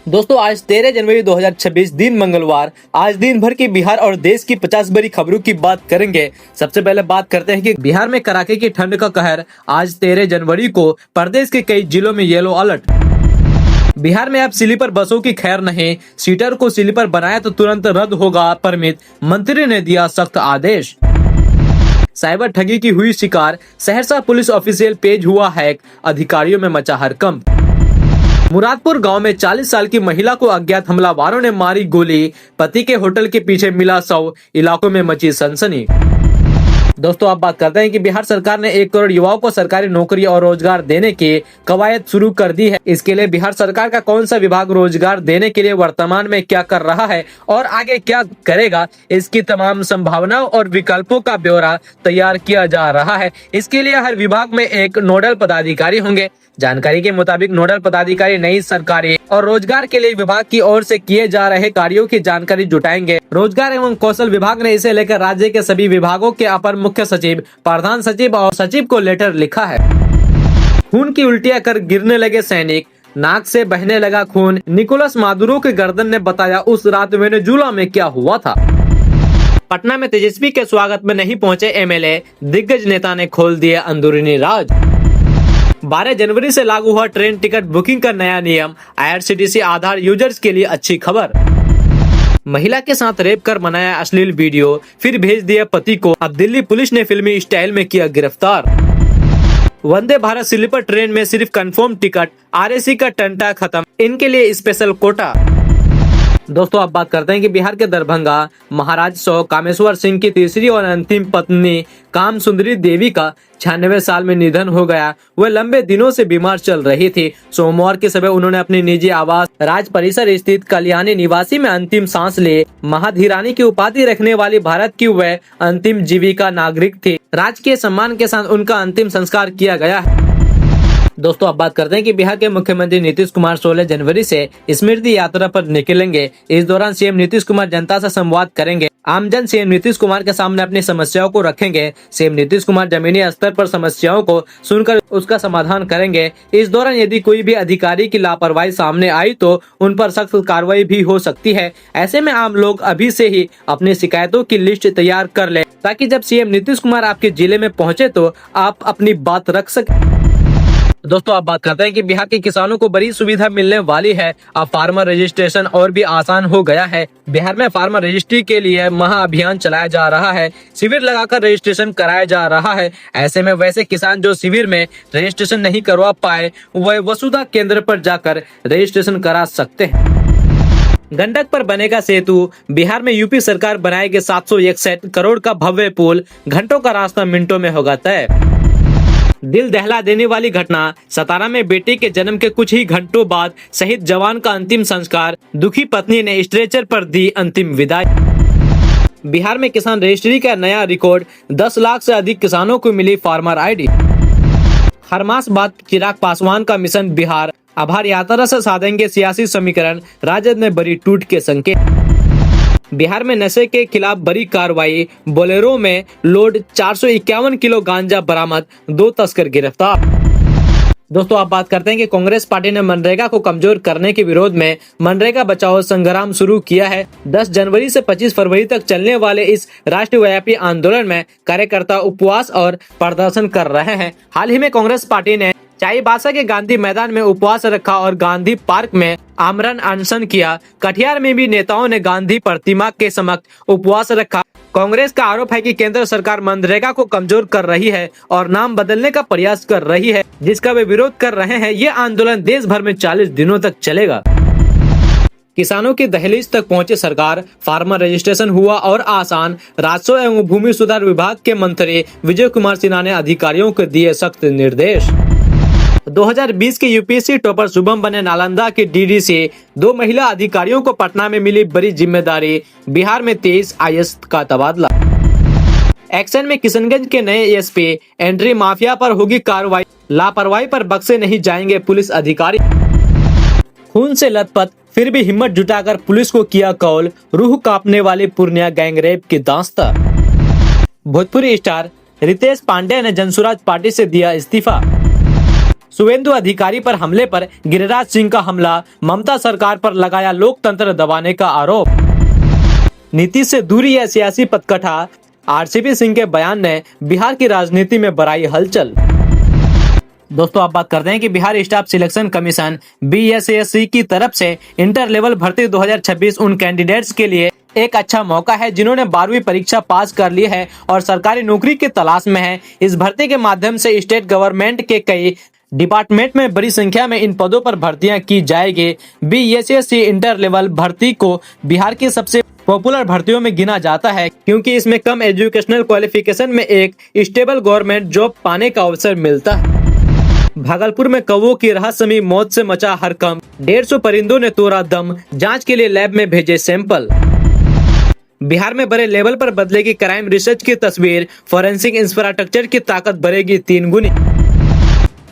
दोस्तों आज 13 जनवरी 2026 दिन मंगलवार। आज दिन भर की बिहार और देश की 50 बड़ी खबरों की बात करेंगे। सबसे पहले बात करते हैं कि बिहार में कड़ाके की ठंड का कहर। आज 13 जनवरी को प्रदेश के कई जिलों में येलो अलर्ट। बिहार में अब स्लीपर बसों की खैर नहीं, सीटर को स्लीपर बनाया तो तुरंत रद्द होगा परमिट, मंत्री ने दिया सख्त आदेश। साइबर ठगी की हुई शिकार, सहरसा पुलिस ऑफिशियल पेज हुआ हैक, अधिकारियों में मचा हड़कंप। मुरादपुर गांव में 40 साल की महिला को अज्ञात हमलावरों ने मारी गोली, पति के होटल के पीछे मिला शव, इलाकों में मची सनसनी। दोस्तों आप बात करते हैं कि बिहार सरकार ने 1 करोड़ युवाओं को सरकारी नौकरी और रोजगार देने की कवायद शुरू कर दी है। इसके लिए बिहार सरकार का कौन सा विभाग रोजगार देने के लिए वर्तमान में क्या कर रहा है और आगे क्या करेगा, इसकी तमाम संभावनाओं और विकल्पों का ब्यौरा तैयार किया जा रहा है। इसके लिए हर विभाग में एक नोडल पदाधिकारी होंगे। जानकारी के मुताबिक नोडल पदाधिकारी नई सरकारी और रोजगार के लिए विभाग की ओर से किए जा रहे कार्यों की जानकारी जुटाएंगे। रोजगार एवं कौशल विभाग ने इसे लेकर राज्य के सभी विभागों के अपर मुख्य सचिव, प्रधान सचिव और सचिव को लेटर लिखा है। खून की उल्टियां कर गिरने लगे सैनिक, नाक से बहने लगा खून, निकोलस मादुरो के गर्दन ने बताया उस रात वेनेजुला में क्या हुआ था। पटना में तेजस्वी के स्वागत में नहीं पहुंचे एमएलए, दिग्गज नेता ने खोल दिए अंदरूनी राज। 12 जनवरी से लागू हुआ ट्रेन टिकट बुकिंग का नया नियम, आईआरसीटीसी आधार यूजर्स के लिए अच्छी खबर। महिला के साथ रेप कर बनाया अश्लील वीडियो, फिर भेज दिया पति को, अब दिल्ली पुलिस ने फिल्मी स्टाइल में किया गिरफ्तार। वंदे भारत स्लीपर ट्रेन में सिर्फ कंफर्म टिकट, आरएसी का टंटा खत्म, इनके लिए स्पेशल कोटा। दोस्तों आप बात करते हैं कि बिहार के दरभंगा महाराज सौ कामेश्वर सिंह की तीसरी और अंतिम पत्नी काम सुंदरी देवी का 96 साल में निधन हो गया। वह लंबे दिनों से बीमार चल रही थी। सोमवार के समय उन्होंने अपनी निजी आवास राज परिसर स्थित कल्याणी निवासी में अंतिम सांस ली। महाधीरानी की उपाधि रखने वाली भारत की वह अंतिम जीविका नागरिक थी। राजकीय सम्मान के साथ उनका अंतिम संस्कार किया गया है। दोस्तों अब बात करते हैं कि बिहार के मुख्यमंत्री नीतीश कुमार 16 जनवरी से स्मृति यात्रा पर निकलेंगे। इस दौरान सीएम नीतीश कुमार जनता से संवाद करेंगे। आमजन सीएम नीतीश कुमार के सामने अपनी समस्याओं को रखेंगे। सीएम नीतीश कुमार जमीनी स्तर पर समस्याओं को सुनकर उसका समाधान करेंगे। इस दौरान यदि कोई भी अधिकारी की लापरवाही सामने आई तो उन पर सख्त कार्रवाई भी हो सकती है। ऐसे में आम लोग अभी से ही अपनी शिकायतों की लिस्ट तैयार कर ले, ताकि जब सीएम नीतीश कुमार आपके जिले में पहुँचे तो आप अपनी बात रख सके। दोस्तों आप बात करते हैं कि बिहार के किसानों को बड़ी सुविधा मिलने वाली है। अब फार्मर रजिस्ट्रेशन और भी आसान हो गया है। बिहार में फार्मर रजिस्ट्री के लिए महाअभियान चलाया जा रहा है। शिविर लगाकर रजिस्ट्रेशन कराया जा रहा है। ऐसे में वैसे किसान जो शिविर में रजिस्ट्रेशन नहीं करवा पाए, वह वसुधा केंद्र पर जाकर रजिस्ट्रेशन करा सकते हैं। गंडक पर बनेगा सेतु, बिहार में यूपी सरकार बनाएगी 761 करोड़ का भव्य पुल, घंटों का रास्ता मिनटों में होगा तय। दिल दहला देने वाली घटना, सतारा में बेटे के जन्म के कुछ ही घंटों बाद शहीद जवान का अंतिम संस्कार, दुखी पत्नी ने स्ट्रेचर पर दी अंतिम विदाई। बिहार में किसान रजिस्ट्री का नया रिकॉर्ड, 10 लाख से अधिक किसानों को मिली फार्मर आईडी। हर मास बाद चिराग पासवान का मिशन बिहार, आभार यात्रा से साधेंगे सियासी समीकरण, राजद ने बड़ी टूट के संकेत। बिहार में नशे के खिलाफ बड़ी कार्रवाई, बोलेरो में लोड 451 किलो गांजा बरामद, 2 तस्कर गिरफ्तार। दोस्तों आप बात करते हैं कि कांग्रेस पार्टी ने मनरेगा को कमजोर करने के विरोध में मनरेगा बचाओ संग्राम शुरू किया है। 10 जनवरी से 25 फरवरी तक चलने वाले इस राष्ट्रव्यापी आंदोलन में कार्यकर्ता उपवास और प्रदर्शन कर रहे हैं। हाल ही में कांग्रेस पार्टी ने चाईबासा के गांधी मैदान में उपवास रखा और गांधी पार्क में आमरण अनशन किया। कटिहार में भी नेताओं ने गांधी प्रतिमा के समक्ष उपवास रखा। कांग्रेस का आरोप है कि केंद्र सरकार मनरेगा को कमजोर कर रही है और नाम बदलने का प्रयास कर रही है, जिसका वे विरोध कर रहे हैं। ये आंदोलन देश भर में 40 दिनों तक चलेगा। किसानों की दहलीज तक पहुंची सरकार, फार्मर रजिस्ट्रेशन हुआ और आसान, राजस्व एवं भूमि सुधार विभाग के मंत्री विजय कुमार सिन्हा ने अधिकारियों को दिए सख्त निर्देश। 2020 के यूपीएससी टॉपर शुभम बने नालंदा के डीडीसी। 2 महिला अधिकारियों को पटना में मिली बड़ी जिम्मेदारी, बिहार में 23 आईएएस का तबादला। एक्शन में किशनगंज के नए एसपी, एंट्री माफिया पर होगी कार्रवाई, लापरवाही पर बख्शे नहीं जाएंगे पुलिस अधिकारी। खून से लथपथ फिर भी हिम्मत जुटाकर पुलिस को किया कॉल, रूह कांपने वाली पूर्णिया गैंगरेप की दास्तां। भोजपुरी स्टार रितेश पांडे ने जनसुराज पार्टी से दिया इस्तीफा। शुभेंदु अधिकारी पर हमले पर गिरिराज सिंह का हमला, ममता सरकार पर लगाया लोकतंत्र दबाने का आरोप। नीतीश से दूरी या सियासी पथकथा, आरसीपी सिंह के बयान ने बिहार की राजनीति में बढ़ाई हलचल। दोस्तों, आप बात करते हैं कि Bihar staff selection commission BSSC की तरफ से इंटर लेवल भर्ती 2026 उन कैंडिडेट्स के लिए एक अच्छा मौका है जिन्होंने 12वीं परीक्षा पास कर ली है और सरकारी नौकरी की तलाश में है। इस भर्ती के माध्यम से स्टेट गवर्नमेंट के कई डिपार्टमेंट में बड़ी संख्या में इन पदों पर भर्तियां की जाएगी। BSSC इंटर लेवल भर्ती को बिहार की सबसे पॉपुलर भर्तियों में गिना जाता है क्योंकि इसमें कम एजुकेशनल क्वालिफिकेशन में एक स्टेबल गवर्नमेंट जॉब पाने का अवसर मिलता है। भागलपुर में कौवों की रहस्यमयी मौत से मचा हड़कंप, 150 परिंदों ने तोड़ा दम, जांच के लिए लैब में भेजे सैंपल। बिहार में बड़े लेवल पर बदलेगी क्राइम रिसर्च की तस्वीर, फोरेंसिक इंफ्रास्ट्रक्चर की ताकत बढ़ेगी 3 गुनी।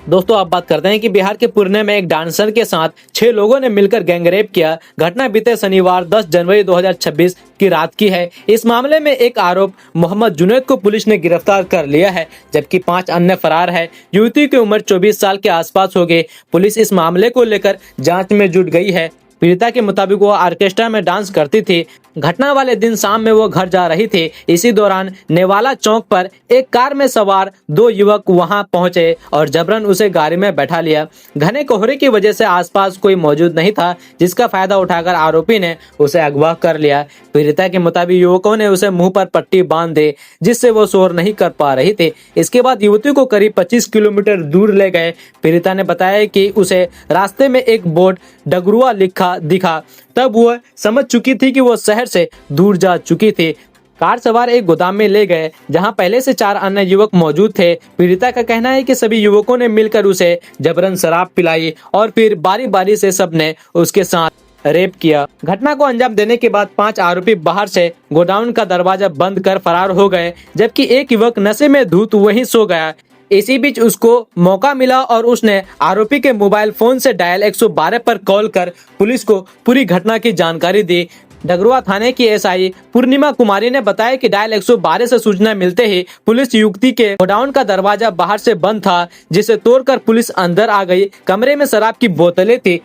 दोस्तों, आप बात करते हैं कि बिहार के पुणे में एक डांसर के साथ 6 लोगों ने मिलकर गैंगरेप किया। घटना बीते शनिवार 10 जनवरी 2026 की रात की है। इस मामले में एक आरोप मोहम्मद जुनैद को पुलिस ने गिरफ्तार कर लिया है, जबकि 5 अन्य फरार है। युवती की उम्र 24 साल के आसपास होगी। पुलिस इस मामले को लेकर जांच में जुट गई है। पीड़िता के मुताबिक वो ऑर्केस्ट्रा में डांस करती थी। घटना वाले दिन शाम में वो घर जा रही थी। इसी दौरान नेवाला चौक पर एक कार में सवार 2 युवक वहां पहुंचे और जबरन उसे गाड़ी में बैठा लिया। घने कोहरे की वजह से आसपास कोई मौजूद नहीं था, जिसका फायदा उठाकर आरोपी ने उसे अगवा कर लिया। पीड़िता के मुताबिक युवकों ने उसे मुंह पर पट्टी बांध दी, जिससे वो शोर नहीं कर पा रही थी। इसके बाद युवती को करीब 25 किलोमीटर दूर ले गए। पीड़िता ने बताया कि उसे रास्ते में एक बोर्ड डगरुआ लिखा दिखा। तब वह समझ चुकी थी कि वो शहर से दूर जा चुकी थी। कार सवार एक गोदाम में ले गए जहां पहले से 4 अन्य युवक मौजूद थे। पीड़िता का कहना है कि सभी युवकों ने मिलकर उसे जबरन शराब पिलाई और फिर बारी बारी से सबने उसके साथ रेप किया। घटना को अंजाम देने के बाद 5 आरोपी बाहर से गोडाउन का दरवाजा बंद कर फरार हो गए, जबकि एक युवक नशे में धुत वहीं सो गया। इसी बीच उसको मौका मिला और उसने आरोपी के मोबाइल फोन से डायल 112 पर कॉल कर पुलिस को पूरी घटना की जानकारी दी। डगरुआ थाने की SI पूर्णिमा कुमारी ने बताया कि डायल 112 से सूचना मिलते ही पुलिस युवती के गोडाउन का दरवाजा बाहर से बंद था, जिसे तोड़कर पुलिस अंदर आ गई। कमरे में शराब की बोतलें थी।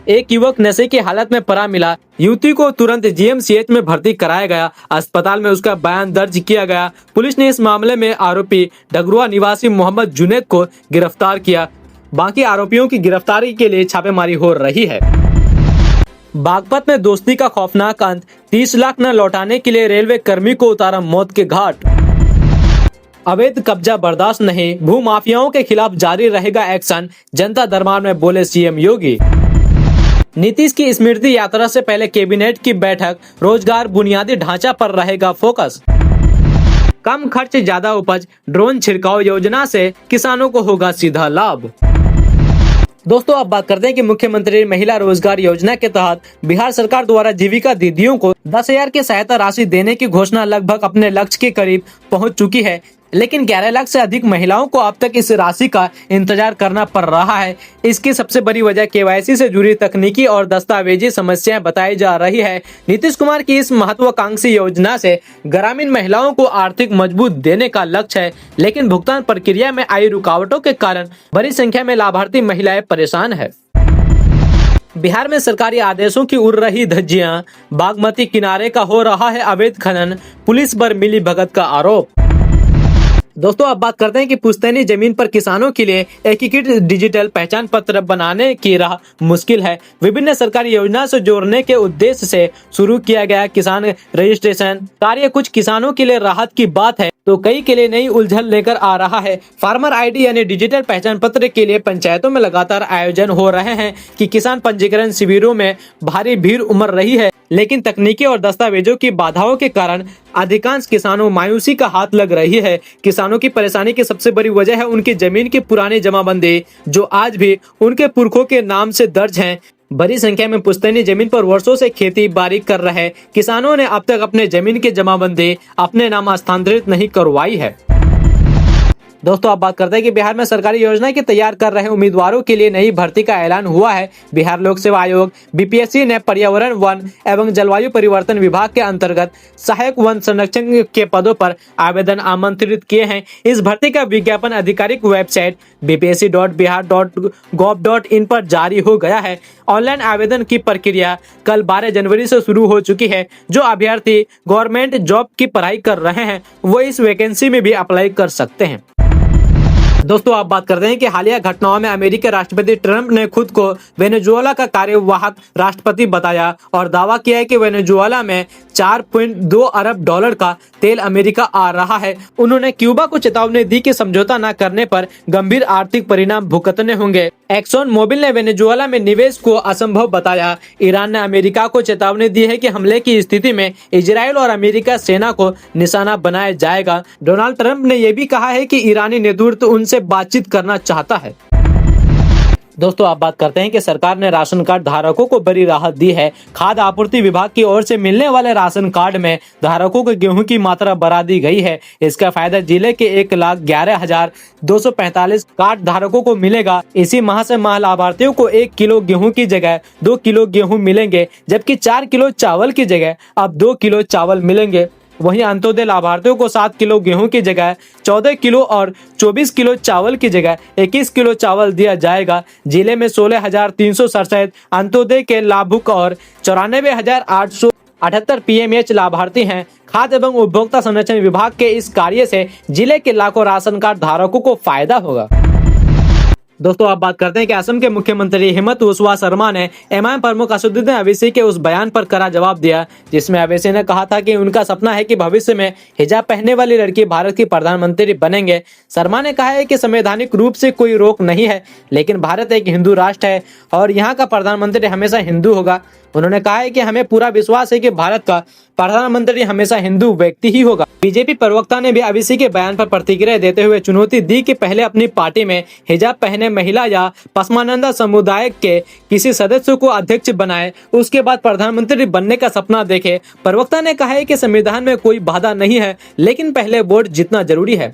एक युवक नशे की हालत में पड़ा मिला। युवती को तुरंत GMCH में भर्ती कराया गया। अस्पताल में उसका बयान दर्ज किया गया। पुलिस ने इस मामले में आरोपी डगरुआ निवासी मोहम्मद जुनैद को गिरफ्तार किया। बाकी आरोपियों की गिरफ्तारी के लिए छापेमारी हो रही है। बागपत में दोस्ती का खौफनाक अंत, 30 लाख न लौटाने के लिए रेलवे कर्मी को उतारा मौत के घाट। अवैध कब्जा बर्दाश्त नहीं, भू माफियाओं के खिलाफ जारी रहेगा एक्शन, जनता दरबार में बोले CM योगी। नीतीश की स्मृति यात्रा से पहले कैबिनेट की बैठक, रोजगार बुनियादी ढांचा पर रहेगा फोकस। कम खर्च ज्यादा उपज, ड्रोन छिड़काव योजना से किसानों को होगा सीधा लाभ। दोस्तों, अब बात करते हैं कि मुख्यमंत्री महिला रोजगार योजना के तहत बिहार सरकार द्वारा जीविका दीदियों को 10,000 की सहायता राशि देने की घोषणा लगभग अपने लक्ष्य के करीब पहुंच चुकी है, लेकिन 11 लाख से अधिक महिलाओं को अब तक इस राशि का इंतजार करना पड़ रहा है। इसकी सबसे बड़ी वजह KYC से जुड़ी तकनीकी और दस्तावेजी समस्याएं बताई जा रही है। नीतीश कुमार की इस महत्वाकांक्षी योजना से ग्रामीण महिलाओं को आर्थिक मजबूत देने का लक्ष्य है, लेकिन भुगतान प्रक्रिया में आई रुकावटों के कारण बड़ी संख्या में लाभार्थी महिलाएं परेशान है। बिहार में सरकारी आदेशों की उड़ रही धज्जियां, बागमती किनारे का हो रहा है अवैध खनन, पुलिस पर मिली भगत का आरोप। दोस्तों, अब बात करते हैं कि पुश्तैनी जमीन पर किसानों के लिए एकीकृत डिजिटल पहचान पत्र बनाने की राह मुश्किल है। विभिन्न सरकारी योजना से जोड़ने के उद्देश्य से शुरू किया गया किसान रजिस्ट्रेशन कार्य कुछ किसानों के लिए राहत की बात है, तो कई के लिए नई उलझन लेकर आ रहा है। फार्मर ID यानी डिजिटल पहचान पत्र के लिए पंचायतों में लगातार आयोजन हो रहे हैं कि किसान पंजीकरण शिविरों में भारी भीड़ उमड़ रही है, लेकिन तकनीकी और दस्तावेजों की बाधाओं के कारण अधिकांश किसानों मायूसी का हाथ लग रही है। किसानों की परेशानी की सबसे बड़ी वजह है उनकी जमीन की पुरानी जमाबंदी, जो आज भी उनके पुरखों के नाम से दर्ज हैं। बड़ी संख्या में पुश्तैनी जमीन पर वर्षों से खेती बाड़ी कर रहे किसानों ने अब तक अपने जमीन की जमाबंदी अपने नाम हस्तांतरित नहीं करवाई है। दोस्तों अब बात करते हैं कि बिहार में सरकारी योजना की तैयार कर रहे उम्मीदवारों के लिए नई भर्ती का ऐलान हुआ है। बिहार लोक सेवा आयोग बीपीएससी ने पर्यावरण, वन एवं जलवायु परिवर्तन विभाग के अंतर्गत सहायक वन संरक्षक के पदों पर आवेदन आमंत्रित किए हैं। इस भर्ती का विज्ञापन आधिकारिक वेबसाइट bpsc.bihar.gov.in पर जारी हो गया है। ऑनलाइन आवेदन की प्रक्रिया कल 12 जनवरी से शुरू हो चुकी है। जो अभ्यर्थी गवर्नमेंट जॉब की पढ़ाई कर रहे हैं वो इस वैकेंसी में भी अप्लाई कर सकते हैं। दोस्तों आप बात करते हैं कि हालिया घटनाओं में अमेरिकी राष्ट्रपति ट्रंप ने खुद को वेनेजुएला का कार्यवाहक राष्ट्रपति बताया और दावा किया है कि वेनेजुएला में 4.2 अरब डॉलर का तेल अमेरिका आ रहा है। उन्होंने क्यूबा को चेतावनी दी कि समझौता न करने पर गंभीर आर्थिक परिणाम भुगतने होंगे। एक्सॉन मोबिल ने वेनेजुएला में निवेश को असंभव बताया। ईरान ने अमेरिका को चेतावनी दी है कि हमले की स्थिति में इजरायल और अमेरिका सेना को निशाना बनाया जाएगा। डोनाल्ड ट्रंप ने यह भी कहा है कि ईरानी नेतृत्व उनसे बातचीत करना चाहता है। दोस्तों आप बात करते हैं कि सरकार ने राशन कार्ड धारकों को बड़ी राहत दी है। खाद्य आपूर्ति विभाग की ओर से मिलने वाले राशन कार्ड में धारकों को गेहूं की मात्रा बढ़ा दी गई है। इसका फायदा जिले के 1,11,245 कार्ड धारकों को मिलेगा। इसी माह से माह लाभार्थियों को 1 किलो गेहूं की जगह 2 किलो गेहूं मिलेंगे, जबकि 4 किलो चावल की जगह अब 2 किलो चावल मिलेंगे। वहीं अंत्योदय लाभार्थियों को 7 किलो गेहूं की जगह 14 किलो और 24 किलो चावल की जगह 21 किलो चावल दिया जाएगा। जिले में 16,367 अंत्योदय के लाभुक और 94,878 पीएमएच लाभार्थी हैं। खाद्य एवं उपभोक्ता संरक्षण विभाग के इस कार्य से जिले के लाखों राशन कार्ड धारकों को फायदा होगा। दोस्तों आप बात करते हैं कि असम के मुख्यमंत्री हेमंत बिस्वा शर्मा ने एमआईएम प्रमुख असदुद्दीन ओवैसी के उस बयान पर कड़ा जवाब दिया जिसमें ओवैसी ने कहा था कि उनका सपना है कि भविष्य में हिजाब पहनने वाली लड़की भारत की प्रधानमंत्री बनेंगे। शर्मा ने कहा है कि संवैधानिक रूप से कोई रोक नहीं है, लेकिन भारत एक हिंदू राष्ट्र है और यहाँ का प्रधानमंत्री हमेशा हिंदू होगा। उन्होंने कहा है कि हमें पूरा विश्वास है कि भारत का प्रधानमंत्री हमेशा हिंदू व्यक्ति ही होगा। बीजेपी प्रवक्ता ने भी ओवैसी के बयान पर प्रतिक्रिया देते हुए चुनौती दी कि पहले अपनी पार्टी में हिजाब पहने महिला या पसमानंदा समुदाय के किसी सदस्य को अध्यक्ष बनाए, उसके बाद प्रधानमंत्री बनने का सपना देखे। प्रवक्ता ने कहा है कि संविधान में कोई बाधा नहीं है, लेकिन पहले वोट जीतना जरूरी है।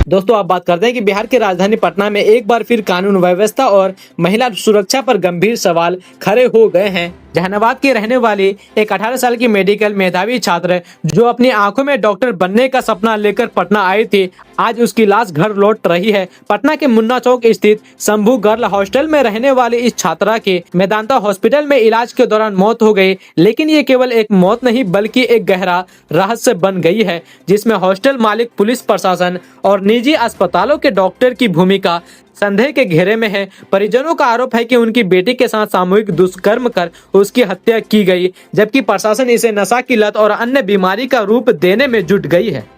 दोस्तों आप बात करते हैं कि बिहार की राजधानी पटना में एक बार फिर कानून व्यवस्था और महिला सुरक्षा पर गंभीर सवाल खड़े हो गए हैं। जहानाबाद की रहने वाली एक 18 साल की मेडिकल मेधावी छात्र जो अपनी आंखों में डॉक्टर बनने का सपना लेकर पटना आई थी, आज उसकी लाश घर लौट रही है। पटना के मुन्ना चौक स्थित शंभू गर्ल हॉस्टल में रहने वाली इस छात्रा की मेदांता हॉस्पिटल में इलाज के दौरान मौत हो गई, लेकिन ये केवल एक मौत नहीं बल्कि एक गहरा रहस्य बन गई है, जिसमें हॉस्टल मालिक, पुलिस प्रशासन और निजी अस्पतालों के डॉक्टर की भूमिका संदेह के घेरे में है। परिजनों का आरोप है कि उनकी बेटी के साथ सामूहिक दुष्कर्म कर उसकी हत्या की गई, जबकि प्रशासन इसे नशा की लत और अन्य बीमारी का रूप देने में जुट गई है।